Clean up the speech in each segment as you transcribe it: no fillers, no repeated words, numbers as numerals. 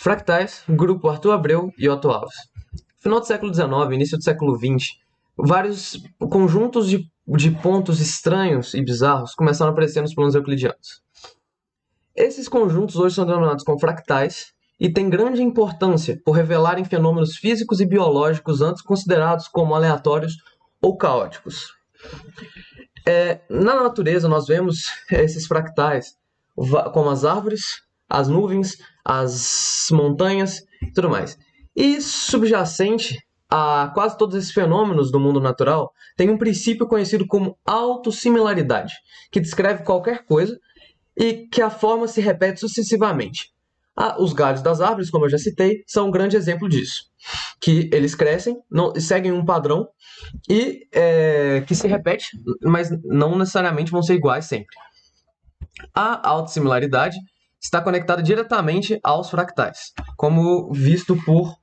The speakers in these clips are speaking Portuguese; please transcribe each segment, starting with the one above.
Fractais, Grupo Arthur Abreu e Otto Alves. Final do século XIX, início do século XX, vários conjuntos de pontos estranhos e bizarros começaram a aparecer nos planos euclidianos. Esses conjuntos hoje são denominados como fractais e têm grande importância por revelarem fenômenos físicos e biológicos antes considerados como aleatórios ou caóticos. Na natureza, nós vemos esses fractais como as árvores, as nuvens, as montanhas e tudo mais. E subjacente a quase todos esses fenômenos do mundo natural tem um princípio conhecido como autossimilaridade, que descreve qualquer coisa e que a forma se repete sucessivamente. Os galhos das árvores, como eu já citei, são um grande exemplo disso, que eles crescem, seguem um padrão e que se repete, mas não necessariamente vão ser iguais sempre. A autossimilaridade está conectada diretamente aos fractais, como visto por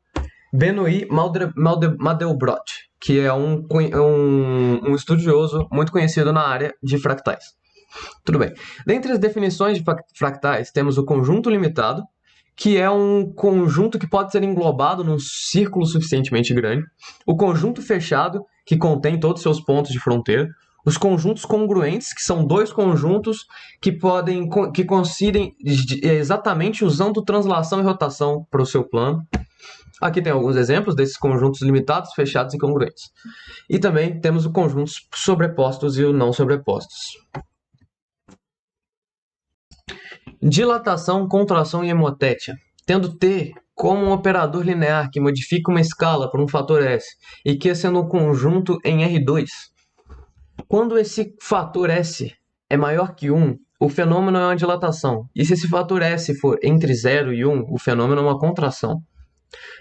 Benoît Mandelbrot, que é um estudioso muito conhecido na área de fractais. Tudo bem. Dentre as definições de fractais, temos o conjunto limitado, que é um conjunto que pode ser englobado num círculo suficientemente grande, o conjunto fechado, que contém todos os seus pontos de fronteira, os conjuntos congruentes, que são dois conjuntos que coincidem exatamente usando translação e rotação para o seu plano. Aqui tem alguns exemplos desses conjuntos limitados, fechados e congruentes. E também temos os conjuntos sobrepostos e os não sobrepostos. Dilatação, contração e hemotétia. Tendo T como um operador linear que modifica uma escala por um fator S e que sendo um conjunto em R2. Quando esse fator S é maior que 1, o fenômeno é uma dilatação. E se esse fator S for entre 0 e 1, o fenômeno é uma contração.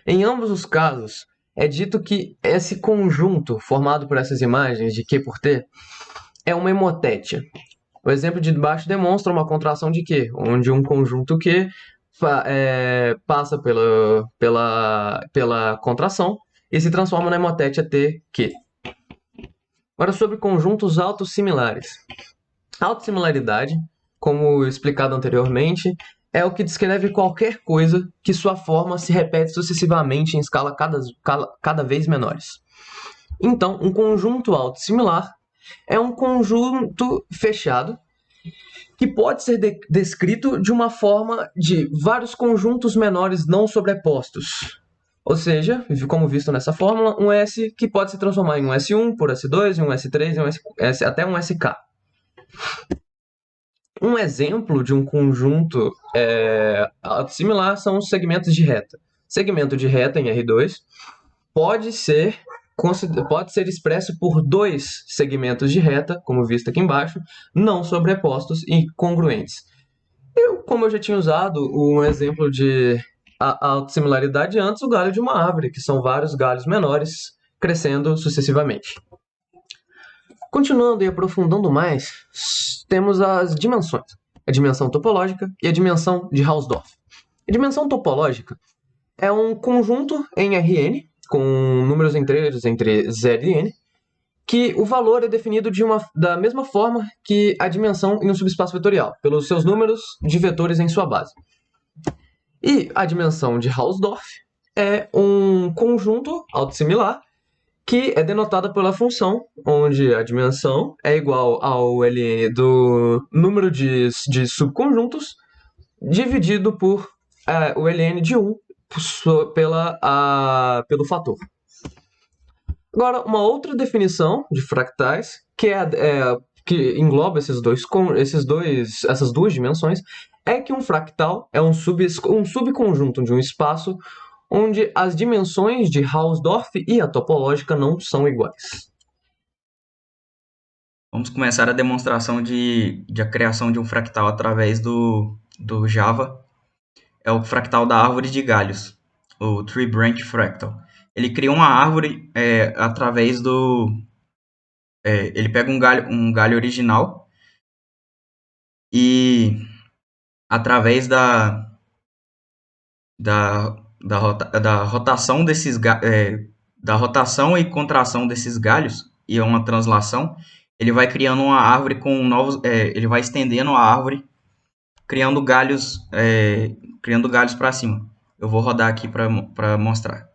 Em ambos os casos, é dito que esse conjunto formado por essas imagens de Q por T é uma hemotétia. O exemplo de baixo demonstra uma contração de Q, onde um conjunto Q passa pela contração e se transforma na hemotétia TQ. Agora sobre conjuntos autossimilares. Autossimilaridade, como explicado anteriormente, é o que descreve qualquer coisa que sua forma se repete sucessivamente em escala cada vez menores. Então, um conjunto autossimilar é um conjunto fechado que pode ser descrito de uma forma de vários conjuntos menores não sobrepostos. Ou seja, como visto nessa fórmula, um S que pode se transformar em um S1 por S2, em um S3, até um SK. Um exemplo de um conjunto autossimilar são os segmentos de reta. Segmento de reta em R2 pode ser expresso por dois segmentos de reta, como visto aqui embaixo, não sobrepostos e congruentes. Como eu já tinha usado um exemplo de autossimilaridade antes, o galho de uma árvore, que são vários galhos menores crescendo sucessivamente. Continuando e aprofundando mais, temos as dimensões. A dimensão topológica e a dimensão de Hausdorff. A dimensão topológica é um conjunto em Rn, com números inteiros entre 0 e n, que o valor é definido da mesma forma que a dimensão em um subespaço vetorial, pelos seus números de vetores em sua base. E a dimensão de Hausdorff é um conjunto autossimilar que é denotada pela função, onde a dimensão é igual ao ln do número de subconjuntos dividido por o ln de 1 pelo fator. Agora, uma outra definição de fractais, que engloba essas duas dimensões, é que um fractal é um subconjunto de um espaço onde as dimensões de Hausdorff e a topológica não são iguais. Vamos começar a demonstração de a criação de um fractal através do Java. É o fractal da árvore de galhos, o Tree Branch Fractal. Ele cria uma árvore através do... ele pega um galho original e através da rotação da rotação e contração desses galhos e uma translação, ele vai criando uma árvore com novos, ele vai estendendo a árvore, criando galhos para cima. Eu vou rodar aqui para mostrar.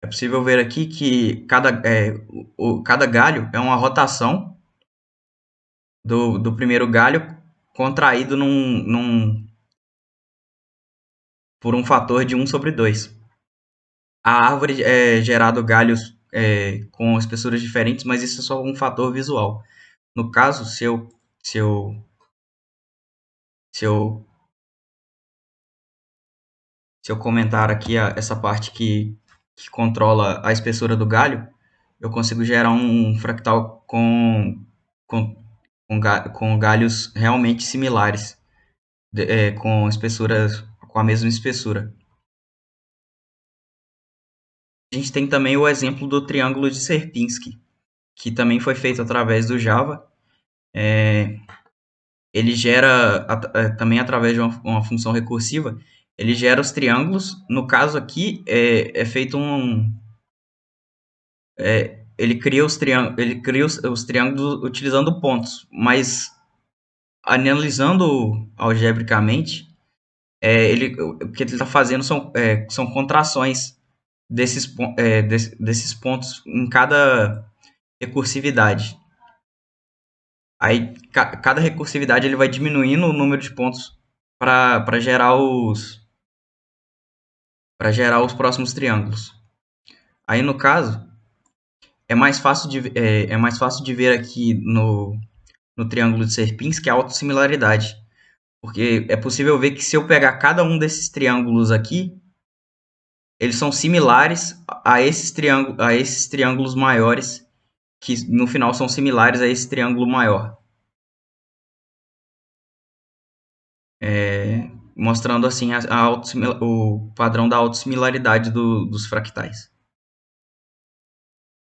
É possível ver aqui que cada galho é uma rotação do primeiro galho contraído por um fator de 1/2. A árvore é gerado galhos com espessuras diferentes, mas isso é só um fator visual. No caso, se eu, se eu, se eu comentar aqui essa parte que controla a espessura do galho, eu consigo gerar um fractal com, com galhos realmente similares, com espessuras com a mesma espessura. A gente tem também o exemplo do triângulo de Sierpinski, que também foi feito através do Java. Ele gera, também através de uma função recursiva, ele gera os triângulos. No caso aqui, é feito ele cria os triângulos utilizando pontos, mas analisando algebricamente, o que ele está fazendo são contrações desses pontos em cada recursividade. Aí, cada recursividade ele vai diminuindo o número de pontos para gerar os próximos triângulos. Aí, no caso, é mais fácil de ver aqui no triângulo de Sierpinski a autossimilaridade. Porque é possível ver que se eu pegar cada um desses triângulos aqui, eles são similares a esses triângulos maiores, que no final são similares a esse triângulo maior. Mostrando assim o padrão da autossimilaridade dos fractais.